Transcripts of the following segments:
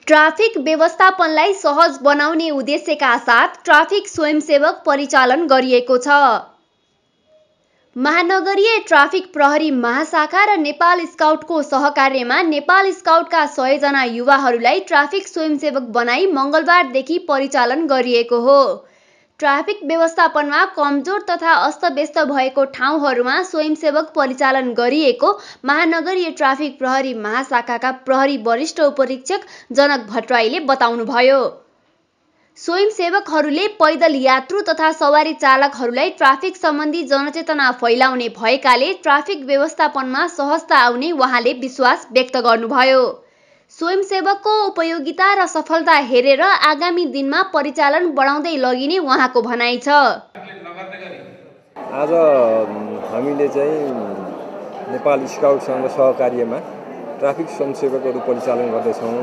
Traffic व्यवस्थापनलाई सहज बनाउने उद्देश्यका साथ ट्राफिक स्वयंसेवक परिचालन गरिएको छ। महानगरीय ट्राफिक प्रहरी महाशाखा र नेपाल स्काउटको सहकार्यमा नेपाल स्काउटका 100 जना युवाहरूलाई ट्राफिक स्वयंसेवक बनाई मंगलबारदेखि परिचालन गरिएको हो। ट्राफिक व्यवस्थापनमा कमजोर तथा अस्तव्यस्त भएको ठाउँहरूमा स्वयंसेवक परिचालन गरिएको महानगरीय ट्राफिक प्रहरी महाशाखाका प्रहरी वरिष्ठ उपरीक्षक जनक भट्टराईले बताउनुभयो। स्वयंसेवकहरूले पैदल यात्रु तथा सवारी चालकहरूलाई ट्राफिक सम्बन्धी जनचेतना फैलाउने भएकाले ट्राफिक व्यवस्थापनमा सहजता आउने उहाँले विश्वास व्यक्त गर्नुभयो। स्वयंसेवकको उपयोगिता र सफलता हेरेर आगामी दिनमा परिचालन बढाउँदै लगिने उहाँको भनाइ छ। आज हामीले चाहिँ नेपाल स्काउटसँग सहकार्यमा ट्राफिक स्वयंसेवकहरू परिचालन गर्दैछौँ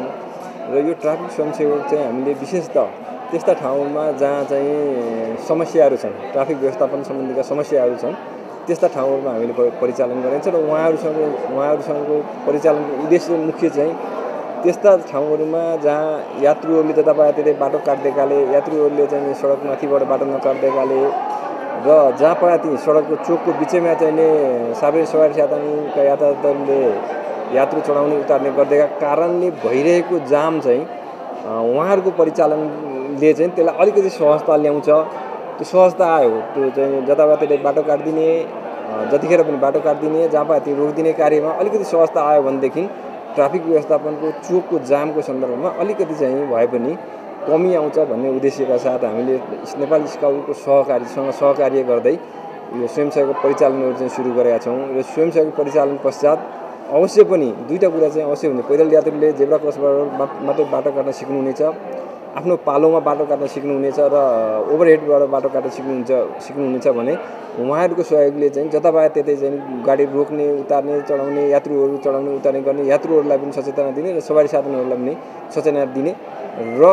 र यो ट्राफिक स्वयंसेवक चाहिँ हामीले विशेषतः त्यस्ता ठाउँमा जहाँ चाहिँ समस्याहरू छन्, ट्राफिक व्यवस्थापन सम्बन्धीका समस्याहरू छन्, त्यस्ता ठाउँहरूमा हामीले परिचालन गरिन्छ र उहाँहरूसँगको परिचालनको उद्देश्य मुख्य चाहिँ त्यस्ता ठाउँहरूमा जहाँ यात्रुहरूले जतापातै बाटो काट्दैकाले, यात्रुहरूले चाहिँ सडकमाथिबाट बाटो नकाट्दैकाले र जहाँ पाए त्यही सडकको चोकको बिचैमा चाहिँ सार्वजनिक सवारी साधनका यातायातले यात्रु चढाउने उतार्ने गर्दैका कारणले भइरहेको जाम चाहिँ उहाँहरूको परिचालनले चाहिँ त्यसलाई अलिकति सहजता ल्याउँछ। त्यो सहजता आयो, त्यो चाहिँ जताभातै बाटो काटिदिने, जतिखेर पनि बाटो काटिदिने, जहाँ पाए त्यही रोकिदिने कार्यमा अलिकति सहजता आयो भनेदेखि ट्राफिक व्यवस्थापनको चोकको जामको सन्दर्भमा अलिकति चाहिँ भए पनि कमी आउँछ भन्ने उद्देश्यका साथ हामीले नेपाल स्काउटको सहकार्य गर्दै यो स्वयंसेवक परिचालनहरू चाहिँ सुरु गरेका छौँ र स्वयंसेवक परिचालन पश्चात अवश्य पनि दुईटा कुरा चाहिँ अवश्य हुन्छ। पैदल यात्रुले जेब्रा क्रसबाट मात्रै बाटो काट्न सिक्नुहुनेछ, आफ्नो पालोमा बाटो काट्न सिक्नुहुनेछ र ओभरहेडबाट बाटो काट्न सिक्नुहुनेछ भने उहाँहरूको सहयोगले चाहिँ जतापाए त्यतै चाहिँ गाडी रोक्ने, उतार्ने, चढाउने, यात्रुहरू चढाउने उतार्ने गर्ने यात्रुहरूलाई पनि सचेतना दिने र सवारी साधनहरूलाई पनि सचेतना दिने र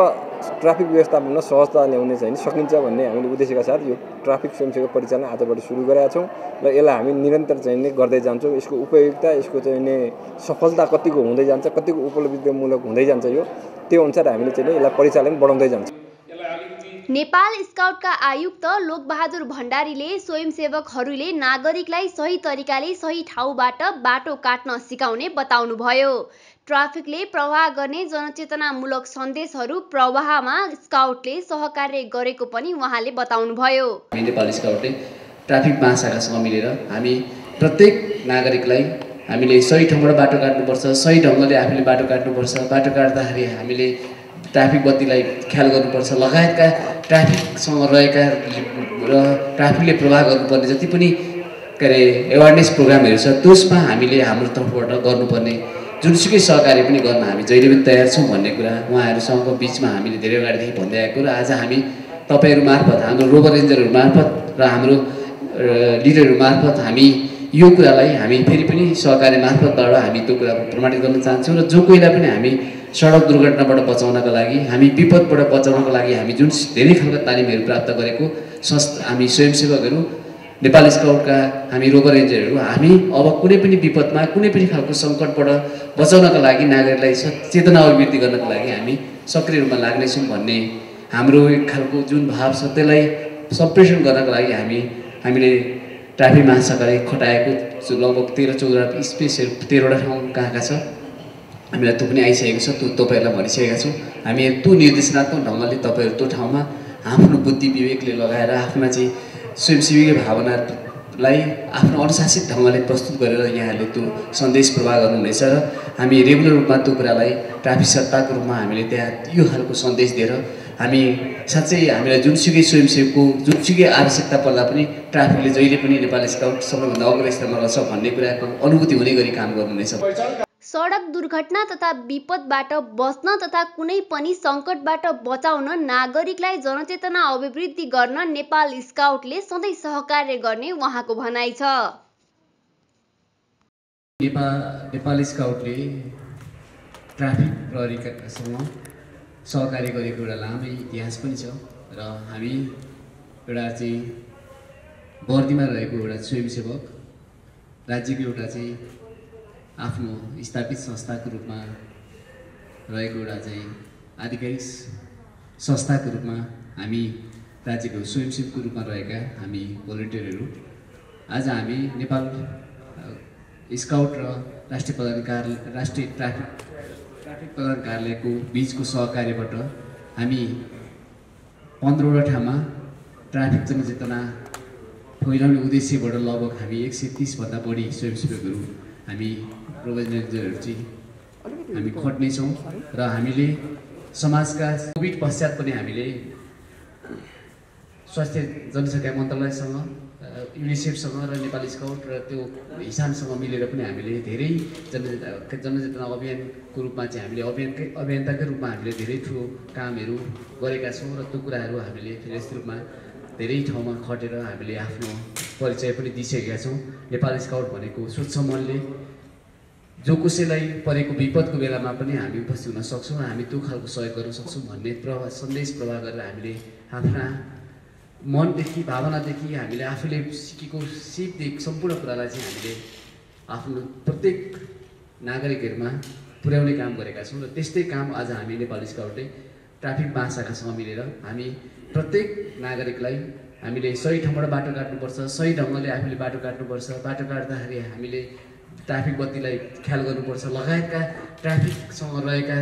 ट्राफिक व्यवस्थापनमा सहजता ल्याउने चाहिँ सकिन्छ भन्ने हामीले उद्देश्यका साथ यो ट्राफिक स्वयंसेवक परिचालन आजबाट सुरु गरेका छौँ र यसलाई हामी निरन्तर चाहिँ गर्दै जान्छौँ। यसको उपयोगिता, यसको चाहिँ सफलता कतिको हुँदै जान्छ, कतिको उपलब्धिमूलक हुँदै जान्छ, यो त्यो अनुसार हामीले चाहिँ यसलाई परिचालन बढाउँदै जान्छौँ। नेपाल स्काउटका आयुक्त लोकबहादुर भण्डारीले स्वयंसेवकहरूले नागरिकलाई सही तरिकाले सही ठाउँबाट बाटो काट्न सिकाउने बताउनुभयो। ट्राफिकले प्रवाह गर्ने जनचेतनामूलक सन्देशहरू प्रवाहमा स्काउटले सहकार्य गरेको पनि उहाँले बताउनुभयो। नेपाल स्काउटले ट्राफिक महाशाखासँग मिलेर हामी प्रत्येक नागरिकलाई हामीले सही ठाउँबाट बाटो काट्नुपर्छ, सही ढङ्गले आफूले बाटो काट्नुपर्छ, बाटो काट्दाखेरि हामीले ट्राफिक बत्तीलाई ख्याल गर्नुपर्छ लगायतका ट्राफिकसँग रहेका र ट्राफिकले प्रवाह गर्नुपर्ने जति पनि एवारनेस प्रोग्रामहरू छ त्यसमा हामीले हाम्रो तर्फबाट गर्नुपर्ने जुनसुकै सहकार्य पनि गर्न हामी जहिले पनि तयार छौँ भन्ने कुरा उहाँहरूसँगको बिचमा हामीले धेरै अगाडिदेखि भन्दै आएको र आज हामी तपाईँहरू मार्फत, हाम्रो रोभर रेन्जरहरू मार्फत र हाम्रो लिडरहरू मार्फत हामी यो कुरालाई हामी फेरि पनि सहकार्य मार्फतबाट हामी त्यो कुरा प्रमाणित गर्न चाहन्छौँ र जो कोहीलाई पनि हामी सडक दुर्घटनाबाट बचाउनका लागि, हामी विपदबाट बचाउनको लागि हामी जुन धेरै खालका तालिमहरू प्राप्त गरेको हामी स्वयंसेवकहरू, नेपाल स्काउटका हामी रोभर रेन्जरहरू हामी अब कुनै पनि विपदमा, कुनै पनि खालको सङ्कटबाट बचाउनका लागि नागरिकलाई चेतना अभिवृद्धि गर्नका लागि हामी सक्रिय रूपमा लाग्नेछौँ भन्ने हाम्रो एक खालको जुन भाव छ त्यसलाई सम्प्रेषण गर्नका लागि हामीले ट्राफिक महाशाखाले खटाएको लगभग 13-14 स्पेसहरू 13वटा ठाउँ कहाँका छ हामीलाई त्यो पनि आइसकेको छ, त्यो तपाईँहरूलाई भनिसकेका छौँ। हामी त्यो निर्देशनात्मक ढङ्गले तपाईँहरू त्यो ठाउँमा आफ्नो बुद्धि विवेकले लगाएर आफ्ना चाहिँ स्वयंसेवी भावनालाई आफ्नो अनुशासित ढङ्गले प्रस्तुत गरेर यहाँहरूले त्यो सन्देश प्रवाह गर्नुहुनेछ र हामी रेगुलर रूपमा त्यो कुरालाई ट्राफिक सत्ताको रूपमा हामीले त्यहाँ यो खालको सन्देश दिएर हामी साँच्चै हामीलाई जुनसुकै स्वयंसेवकको जुनसुकै आवश्यकता पर्दा पनि ट्राफिकले जहिले पनि नेपाल स्काउट सबैभन्दा अग्लो स्थानमा रहेछ भन्ने कुराको अनुभूति हुने गरी काम गर्नुहुनेछ। सडक दुर्घटना तथा विपदबाट बच्न तथा कुनै पनि सङ्कटबाट बचाउन नागरिकलाई जनचेतना अभिवृद्धि गर्न नेपाल स्काउटले सधैँ सहकार्य गर्ने उहाँको भनाइ छ। नेपाल स्काउटले ट्राफिक प्रहरीसँग सहकार्य गरेको एउटा लामै इतिहास पनि छ र हामी एउटा चाहिँ बर्दीमा रहेको एउटा स्वयंसेवक राज्यको एउटा चाहिँ आफ्नो स्थापित संस्थाको रूपमा रहेको एउटा चाहिँ आधिकारिक संस्थाको रूपमा हामी राज्यको स्वयंसेवकको रूपमा रहेका हामी भोलिन्टियरहरू आज हामी नेपाल स्काउट र राष्ट्रिय ट्राफिक प्रधान कार्यालयको बीचको सहकार्यबाट हामी 15वटा ठाउँमा ट्राफिक जनचेतना फैलाउने उद्देश्यबाट लगभग हामी 130 भन्दा बढी स्वयंसेवकहरू हामी प्रोभिन्स रेन्जरहरू चाहिँ हामी खट्नेछौँ र हामीले समाजका कोभिड पश्चात पनि हामीले स्वास्थ्य जनसङ्ख्या मन्त्रालयसँग युनिसेफसँग र नेपाल स्काउट र त्यो हिसानसँग मिलेर पनि हामीले धेरै जनचेतना अभियानको रूपमा चाहिँ हामीले अभियन्ताकै रूपमा हामीले धेरै ठुलो कामहरू गरेका छौँ र त्यो कुराहरू हामीले फेरि रूपमा धेरै ठाउँमा खटेर हामीले आफ्नो परिचय पनि दिइसकेका छौँ। नेपाल स्काउट भनेको स्वच्छ मनले जो कसैलाई परेको विपदको बेलामा पनि हामी उपस्थित हुन सक्छौँ र हामी त्यो खालको सहयोग गर्न सक्छौँ भन्ने सन्देश प्रवाह गरेर हामीले आफ्ना मनदेखि भावनादेखि हामीले आफूले सिकेको सिपदेखि सम्पूर्ण कुरालाई चाहिँ हामीले आफ्नो प्रत्येक नागरिकहरूमा पुर्याउने काम गरेका छौँ र त्यस्तै काम आज हामी नेपाल स्काउटले ट्राफिक महाशाखासँग मिलेर हामी प्रत्येक नागरिकलाई हामीले सही ठाउँबाट बाटो काट्नुपर्छ, सही ढङ्गले आफूले बाटो काट्नुपर्छ, बाटो काट्दाखेरि हामीले ट्राफिक बत्तीलाई ख्याल गर्नुपर्छ लगायतका ट्राफिकसँग रहेका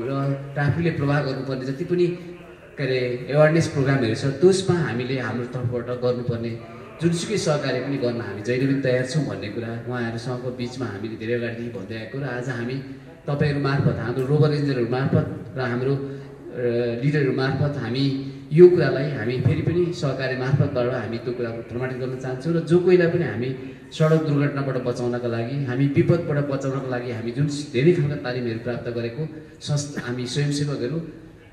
र ट्राफिकले प्रवाह गर्नुपर्ने जति पनि के अरे एवारनेस प्रोग्रामहरू छ त्यसमा हामीले हाम्रो तर्फबाट गर्नुपर्ने जुनसुकै सहकार्य पनि गर्न हामी जहिले पनि तयार छौँ भन्ने कुरा उहाँहरूसँगको बिचमा हामीले धेरै अगाडिदेखि भन्दै आएको र आज हामी तपाईँहरू मार्फत हाम्रो रोभर रेन्जरहरू मार्फत र हाम्रो लिडरहरू मार्फत हामी यो कुरालाई हामी फेरि पनि सहकारी मार्फतबाट हामी त्यो कुराको प्रमाणित गर्न चाहन्छौँ र जो कोहीलाई पनि हामी सडक दुर्घटनाबाट बचाउनका लागि हामी विपदबाट बचाउनको लागि हामी जुन धेरै खालका तालिमहरू प्राप्त गरेको हामी स्वयंसेवकहरू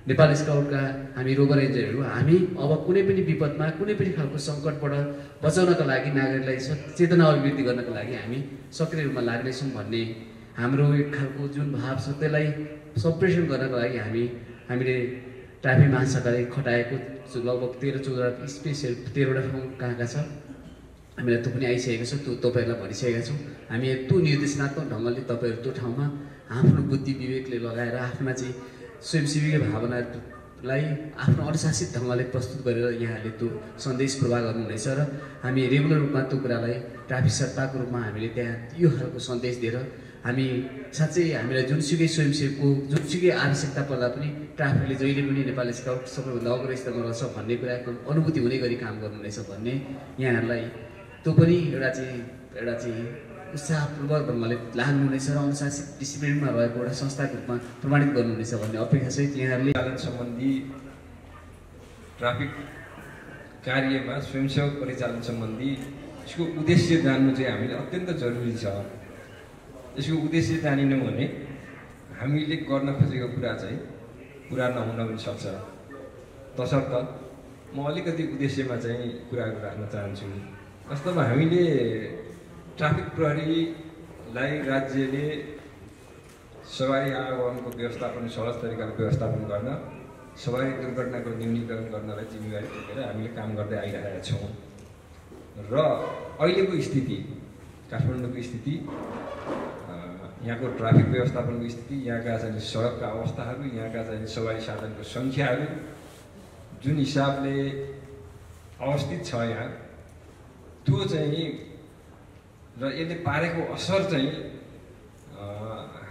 नेपाल स्काउटका हामी रोभर रेन्जरहरू हामी अब कुनै पनि विपदमा कुनै पनि खालको सङ्कटबाट बचाउनका लागि नागरिकलाई चेतना अभिवृद्धि गर्नका लागि हामी सक्रिय रूपमा लाग्नेछौँ भन्ने हाम्रो एक खालको जुन भाव छ त्यसलाई सम्प्रेषण गर्नका लागि हामीले ट्राफिक महाशाखाले खटाएको लगभग 13-14 स्पेसियल 13वटा ठाउँ कहाँका छ हामीलाई त्यो पनि आइसकेको छ त्यो तपाईँहरूलाई भनिसकेका छौँ। हामी त्यो निर्देशनात्मक ढङ्गले तपाईँहरू त्यो ठाउँमा आफ्नो बुद्धि विवेकले लगाएर आफ्ना चाहिँ स्वयंसेवीको भावनालाई आफ्नो अनुशासित ढङ्गले प्रस्तुत गरेर यहाँले त्यो सन्देश प्रवाह गर्नुहुनेछ र हामी रेगुलर रूपमा त्यो कुरालाई ट्राफिक सत्ताको रूपमा हामीले त्यहाँ यो खालको सन्देश दिएर हामी साँच्चै हामीलाई जुनसुकै स्वयंसेवकको जुनसुकै आवश्यकता पर्दा पनि ट्राफिकले जहिले पनि नेपाल स्काउट सबैभन्दा अग्रस्थानमा रहेछ भन्ने कुराको अनुभूति हुने गरी काम गर्नुहुनेछ भन्ने यहाँहरूलाई त्यो पनि एउटा चाहिँ उत्साहपूर्वक ढङ्गले लाग्नुहुनेछ र अनुशासित डिसिप्लिनमा रहेको एउटा संस्थाको रूपमा प्रमाणित गर्नुहुनेछ भन्ने अपेक्षा सहित यहाँहरूले चालन सम्बन्धी ट्राफिक कार्यमा स्वयंसेवक परिचालन सम्बन्धी यसको उद्देश्य जान्नु चाहिँ हामीले अत्यन्त जरुरी छ। यसको उद्देश्य जानिनौँ भने हामीले गर्न खोजेको कुरा चाहिँ पुरा नहुन पनि सक्छ। तसर्थ म अलिकति उद्देश्यमा चाहिँ कुराहरू राख्न चाहन्छु। वास्तवमा हामीले ट्राफिक प्रहरीलाई राज्यले सवारी आवागमनको व्यवस्थापन सहज तरिकाले व्यवस्थापन गर्न सवारी दुर्घटनाको न्यूनीकरण गर्नलाई जिम्मेवारी तोकेर हामीले काम गर्दै आइरहेका छौँ र अहिलेको स्थिति काठमाडौँको स्थिति यहाँको ट्राफिक व्यवस्थापनको स्थिति यहाँका चाहिँ सडकका अवस्थाहरू यहाँका चाहिँ सवारी साधनको सङ्ख्याहरू जुन हिसाबले अवस्थित छ यहाँ त्यो चाहिँ र यसले पारेको असर चाहिँ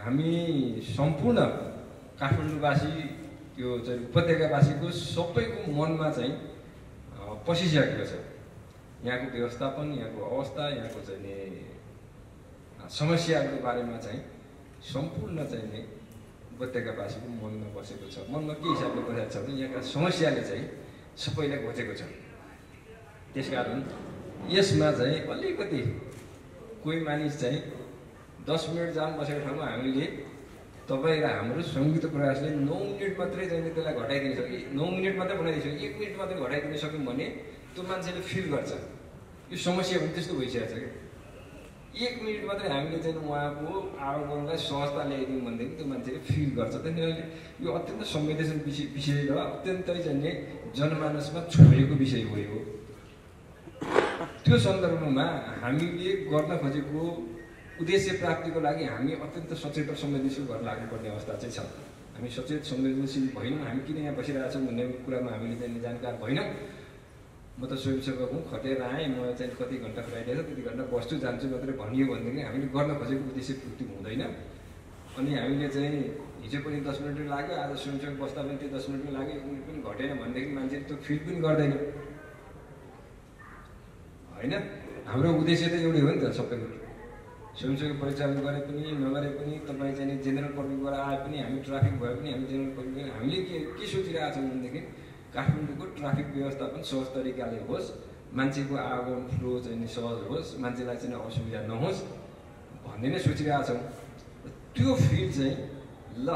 हामी सम्पूर्ण काठमाडौँवासी त्यो चाहिँ उपत्यकावासीको सबैको मनमा चाहिँ पसिसकेको छ। यहाँको व्यवस्थापन यहाँको अवस्था यहाँको चाहिँ समस्याहरूको बारेमा चाहिँ सम्पूर्ण चाहिँ उपत्यकावासीको मनमा बसेको छ। मनमा के हिसाबले बसेको छ भने यहाँका समस्याले चाहिँ सबैलाई घोचेको छ। त्यसकारण यसमा चाहिँ अलिकति कोही मानिस चाहिँ 10 मिनट जाम बसेको ठाउँमा हामीले तपाईँ र हाम्रो संयुक्त प्रयासले 9 मिनट मात्रै चाहिँ त्यसलाई घटाइदिन सक्यो, 9 मिनट मात्रै बनाइदिन सक्यो, 1 मिनट मात्रै घटाइदिन सक्यौँ भने त्यो मान्छेले फिल गर्छ। यो समस्या पनि त्यस्तो भइसकेको छ कि 1 मिनट मात्रै हामीले चाहिँ उहाँको आवागमनलाई सहजता ल्याइदिउँ भनेदेखि त्यो मान्छेले फिल गर्छ। त्यहाँदेखि यो अत्यन्त संवेदनशील विषय र अत्यन्तै चाहिँ जनमानसमा छोएको विषय हो यो। त्यो सन्दर्भमा हामीले गर्न खोजेको उद्देश्य प्राप्तिको लागि हामी अत्यन्त सचेत र संवेदनशील भएर लाग्नुपर्ने अवस्था चाहिँ छ। हामी सचेत संवेदनशील भएनौँ, हामी किन यहाँ बसिरहेको छौँ भन्ने कुरामा हामीले चाहिँ जानकार भएनौँ। म त स्वयंसेवक हुँ, खटेर आएँ, म चाहिँ कति घन्टा खटाइदिएछ त्यति घन्टा बस्छु जान्छु मात्रै भनियो भनेदेखि हामीले गर्न खोजेको उद्देश्य पूर्ति हुँदैन। अनि हामीले चाहिँ हिजो पनि 10 मिनट लाग्यो, आज स्वयंसेवक बस्दा पनि त्यो 10 मिनट लाग्यो, 1 मिनट पनि घटेन भनेदेखि मान्छेले त्यो फिल पनि गर्दैन होइन। हाम्रो उद्देश्य त एउटै हो नि त सबैको। स्वयंसेवक परिचालन गरे पनि नगरे पनि तपाईँ चाहिँ जेनरल पब्लिकबाट आए पनि हामी ट्राफिक भए पनि हामी जेनरल पब्लिक हामीले के सोचिरहेको छौँ भनेदेखि काठमाडौँको ट्राफिक व्यवस्थापन सहज तरिकाले होस्, मान्छेको आगमन फ्लो चाहिँ सहज होस्, मान्छेलाई चाहिँ असुविधा नहोस् भन्ने नै सोचिरहेको छौँ। त्यो फिल चाहिँ ल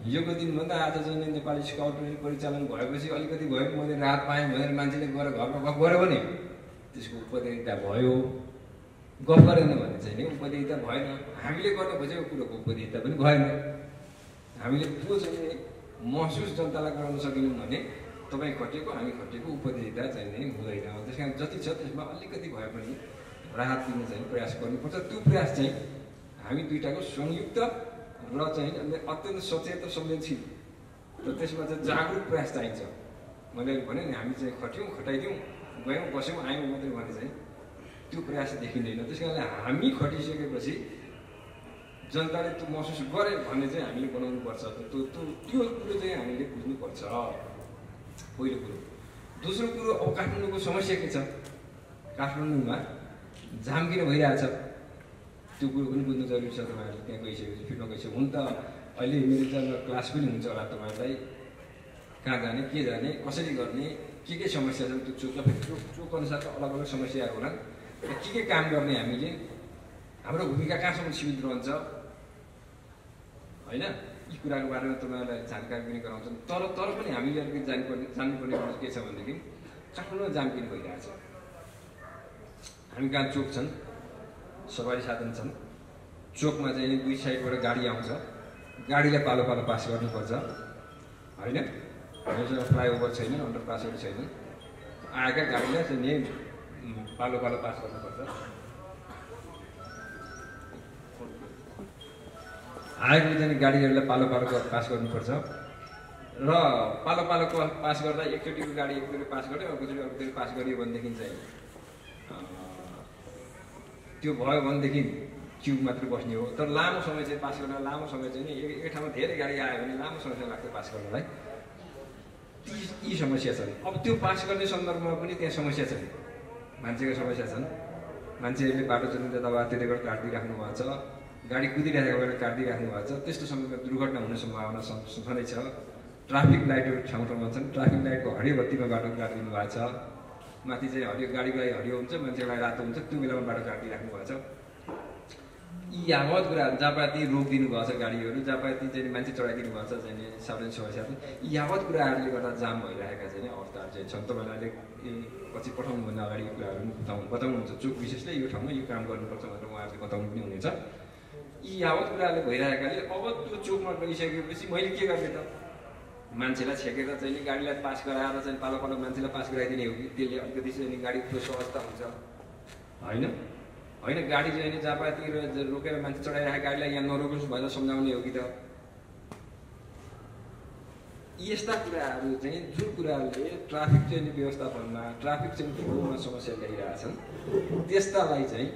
हिजोको दिनभन्दा आज चाहिँ नेपाली स्काउट परिचालन भएपछि अलिकति भए पनि मैले राहत पाएँ भनेर मान्छेले गएर घरमा गफ गऱ्यो भने त्यसको उपदेयता भयो। गफ गरेन भने चाहिँ नि उपदेयता भएन। हामीले गर्न खोजेको कुरोको उपदेयता पनि भएन। हामीले त्यो चाहिँ महसुस जनतालाई गराउन सकेनौँ भने तपाईँ खटेको हामी खटेको उपदेयता चाहिँ नै हुँदैन। त्यस कारण जति छ त्यसमा अलिकति भए पनि राहत दिन चाहिँ प्रयास गर्नुपर्छ। त्यो प्रयास चाहिँ हामी दुईटाको संयुक्त र चाहिँ अत्यन्त सचेत र संवेदनशील र त्यसमा चाहिँ जागरुक प्रयास चाहिन्छ। मैले भने नि हामी चाहिँ खट्यौँ, खटाइदिउँ, गयौँ, बस्यौँ, आयौँ मात्रै भने चाहिँ त्यो प्रयास देखिँदैन। त्यस कारणले हामी खटिसकेपछि जनताले त्यो महसुस गरे भन्ने चाहिँ हामीले बनाउनुपर्छ। त्यो कुरो चाहिँ हामीले बुझ्नुपर्छ पहिलो कुरो। दोस्रो कुरो अब काठमाडौँको समस्या के छ, काठमाडौँमा जाम किन भइरहेछ त्यो कुरो पनि बुझ्नु जरुरी छ। तपाईँहरूले त्यहाँ गइसकेपछि फिल्डमा गइसक्यो हुन त अहिले मेरो जन्म क्लास पनि हुन्छ होला तपाईँहरूलाई, कहाँ जाने, के जाने, कसरी गर्ने, के समस्या छन् त्यो चोक अनुसारको अलग अलग समस्याहरू होला। के काम गर्ने हामीले, हाम्रो भूमिका कहाँसम्म सीमित रहन्छ होइन। यी कुराको बारेमा तपाईँहरूलाई जानकारी पनि गराउँछन्। तर पनि हामीले अलिकति जान्नुपर्ने कुरो के छ भनेदेखि काठमाडौँमा जाम किन भइरहेछ। हामी कहाँ चोक छन्, सवारी साधन छन्, चोकमा चाहिँ दुई साइडबाट गाडी आउँछ, गाडीलाई पालो पालो पास गर्नुपर्छ होइन। हामीसँग फ्लाइओभर छैन, अन्डरपासहरू छैन, आएका गाडीलाई चाहिँ नि पालो पालो पास गर्नुपर्छ। आएको चाहिँ गाडीहरूलाई पालो पालो पास गर्नुपर्छ र पालो पालो पास गर्दा एकचोटिको गाडी एकचोटि पास गर्यो, अर्कोचोटि अर्कोचोटि पास गरियो भनेदेखि चाहिँ त्यो भयो भनेदेखि क्यु मात्र बस्ने हो। तर लामो समय चाहिँ पास गर्न, लामो समय चाहिँ नि एक ठाउँमा धेरै गाडी आयो भने लामो समय लाग्छ पास गर्नलाई। यी समस्या छन्। अब त्यो पास गर्ने सन्दर्भमा पनि त्यहाँ समस्या छन्, मान्छेको समस्या छन्। मान्छेहरूले बाटो चल्नु जताभातिर गरेर काटिदिइराख्नु भएको छ, गाडी कुदिरहेको बेला काटिदिइराख्नु भएको छ। त्यस्तो समयमा दुर्घटना हुने सम्भावना छँदैछ। ट्राफिक लाइटहरू ठाउँ ठाउँमा छन्, ट्राफिक लाइटको हरियो बत्तीमा बाटो काटिदिनु भएको छ। माथि चाहिँ हरियो, गाडीको लागि हरियो हुन्छ, मान्छेको लागि रातो हुन्छ, त्यो बेलामा बाटो काटिदिइराख्नु भएको छ। यी यावत कुराहरू जहाँपाति रोकिदिनु भएको छ गाडीहरू, जहाँपाति चाहिँ मान्छे चढाइदिनु भएको छ चाहिँ सार्वजनिक समस्या, यी यावत कुराहरूले गर्दा जाम भइरहेका चाहिँ अवस्थाहरू चाहिँ छन्। तपाईँहरूले पछि पठाउनुभन्दा अगाडि यो कुराहरू बताउनुहुन्छ। चोक विशेषले यो ठाउँमा यो काम गर्नुपर्छ भनेर उहाँहरूले बताउनु पनि हुनेछ। यी यावत कुराहरूले भइरहेकाले अब त्यो चोकमा गइसकेपछि मैले के गर्ने त, मान्छेलाई छेकेर चाहिँ नि गाडीलाई पास गराएर चाहिँ पालो पालो मान्छेलाई पास गराइदिने हो कि त्यसले अलिकति चाहिँ गाडी त्यो सहजता हुन्छ होइन। गाडी चाहिँ नि जहाँपाति रोकेर मान्छे चढाइरहेको गाडीलाई यहाँ नरोकोस् भनेर सम्झाउने हो कि त। यस्ता कुराहरू चाहिँ जुन कुराहरूले ट्राफिक चाहिँ व्यवस्थापनमा, ट्राफिक चाहिँ फ्लोमा समस्या ल्याइरहेछन्, त्यस्तालाई चाहिँ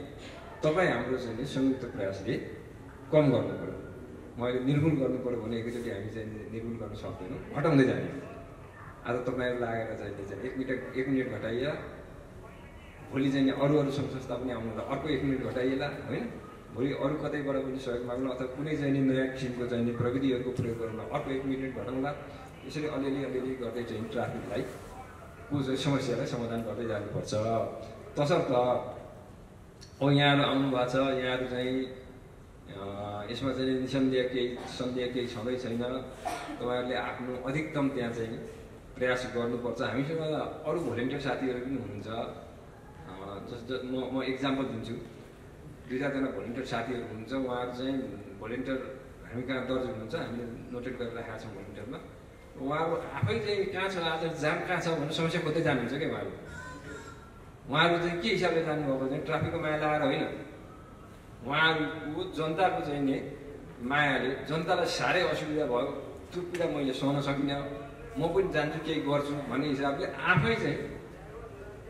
तपाईँ हाम्रो चाहिँ नि संयुक्त प्रयासले कम गर्नु पऱ्यो। मैले निर्मूल गर्नु पऱ्यो भने एकैचोटि हामी चाहिँ निर्मूल गर्न सक्दैनौँ, घटाउँदै जाने। आज तपाईँहरू लागेर चाहिँ 1 मिनट घटाइए, भोलि चाहिँ अरू सङ्घ संस्था पनि आउनु होला, अर्को 1 मिनट घटाइएला होइन। भोलि अरू कतैबाट पनि सहयोग माग्नु अथवा कुनै चाहिँ नयाँ किसिमको चाहिँ प्रविधिहरूको प्रयोग गर्नु अर्को 1 मिनट घटाउँला। यसरी अलिअलि गर्दै चाहिँ ट्राफिकलाई को चाहिँ समस्यालाई समाधान गर्दै जानुपर्छ। तसर्थ अब यहाँहरू आउनुभएको छ, यहाँहरू चाहिँ यसमा चाहिँ निसन्देह केही छँदै छैन। तपाईँहरूले आफ्नो अधिकतम त्यहाँ चाहिँ प्रयास गर्नुपर्छ। हामीसँग अरू भोलिन्टियर साथीहरू पनि हुनुहुन्छ। म एक्जाम्पल दिन्छु, 2-4जना भोलिन्टियर साथीहरू हुनुहुन्छ। उहाँहरू चाहिँ भोलिन्टियर हामी कहाँ दर्ज हुनुहुन्छ, हामीले नोटेट गरेर राखेका छौँ भोलिन्टियरमा। उहाँहरू आफै चाहिँ कहाँ छ आज जाम कहाँ छ भनेर समस्या खोज्दै जानुहुन्छ क्या उहाँहरू चाहिँ के हिसाबले जानुभएको चाहिँ ट्राफिकको माया लगाएर होइन, उहाँहरूको जनताको चाहिँ नि मायाले जनतालाई साह्रै असुविधा भयो, त्यो पीडा मैले सहन सकिनँ, म पनि जान्छु केही गर्छु भन्ने हिसाबले आफै चाहिँ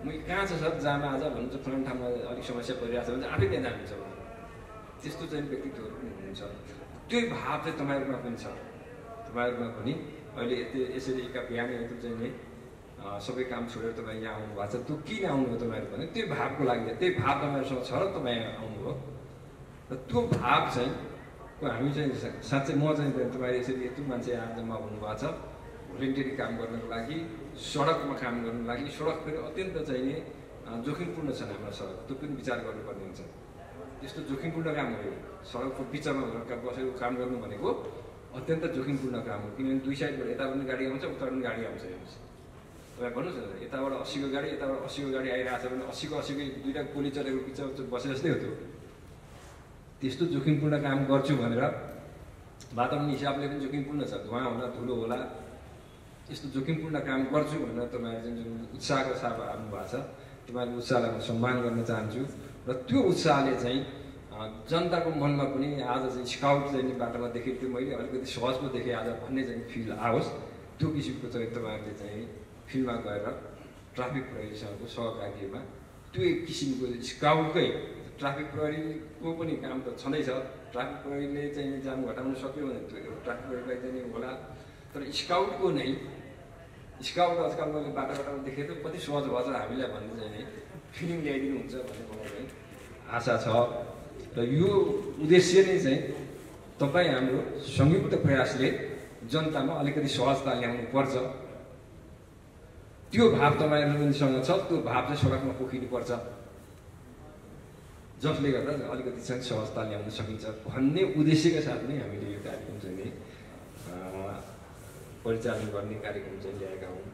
म कहाँ छ सर जामा आज भन्नुहुन्छ, फलान ठाउँमा अलिक समस्या परिरहेको छ भने आफै त्यहाँ जानुहुन्छ। त्यस्तो चाहिँ व्यक्तित्वहरू पनि हुनुहुन्छ। त्यही भाव चाहिँ तपाईँहरूमा पनि छ। तपाईँहरूमा पनि अहिले यसरी एका बिहानहरू चाहिँ नि सबै काम छोडेर तपाईँ यहाँ आउनुभएको छ। त्यो किन आउनुभयो तपाईँहरू भने त्यही भावको लागि, त्यही भाव तपाईँहरूसँग छ र तपाईँ आउनुभयो। र त्यो भाव चाहिँ हामी चाहिँ साँच्चै म चाहिँ तपाईँले यसरी यत्रो मान्छे यहाँ जम्मा हुनुभएको छ भोलिन्टियरी काम गर्नको लागि, सडकमा काम गर्नको लागि। सडक फेरि अत्यन्त चाहिँ नि जोखिमपूर्ण छन् हाम्रो सडक, त्यो पनि विचार गर्नुपर्ने हुन्छ। त्यस्तो जोखिमपूर्ण काम हो यो। सडकको बिचमा बसेर काम गर्नु भनेको अत्यन्त जोखिमपूर्ण काम हो, किनभने दुई साइडबाट यता पनि गाडी आउँछ उता पनि गाडी आउँछ। हेर्नुहोस् तपाईँ भन्नुहोस् न, यताबाट 80को गाडी यताबाट 80को गाडी आइरहेको छ भने 80कै दुईवटा गोली चलेको बिचमा बसे जस्तै हो। त्यो त्यस्तो जोखिमपूर्ण काम गर्छु भनेर वातावरण हिसाबले पनि जोखिमपूर्ण छ, धुवाँ होला धुलो होला, यस्तो जोखिमपूर्ण काम गर्छु भनेर तपाईँहरू जुन उत्साहको साथ आउनुभएको छ, तपाईँहरूको उत्साहलाई म सम्मान गर्न चाहन्छु। र त्यो उत्साहले चाहिँ जनताको मनमा पनि आज चाहिँ स्काउट चाहिँ नि बाटोमा देखेको थियो मैले, अलिकति सहज पो देखेँ आज भन्ने चाहिँ फिल आओस्, त्यो किसिमको चाहिँ तपाईँहरूले चाहिँ फिल्डमा गएर ट्राफिक प्रहरीसँगको सहकार्यमा त्यो एक किसिमको स्काउटकै ट्राफिक प्रहरीको पनि काम त छँदैछ। ट्राफिक प्रहरीले चाहिँ जाम घटाउन सक्यो भने त्यो ट्राफिक प्रहरीलाई चाहिँ होला, तर स्काउटको नै स्काउट आजकल मैले बाटोमा देखेँ त कति सहज भएछ हामीलाई भन्ने चाहिँ नि फिलिङ ल्याइदिनु हुन्छ भन्ने मलाई चाहिँ आशा छ। र यो उद्देश्य नै चाहिँ तपाईँ हाम्रो संयुक्त प्रयासले जनतामा अलिकति सहजता ल्याउनु पर्छ। त्यो भाव तपाईँहरूसँग छ, त्यो भाव चाहिँ सडकमा पोखिनुपर्छ, जसले गर्दा अलिकति चाहिँ सहजता ल्याउन सकिन्छ भन्ने उद्देश्यका साथ नै हामीले यो कार्यक्रम चाहिँ परिचालन गर्ने कार्यक्रम चाहिँ ल्याएका हौँ।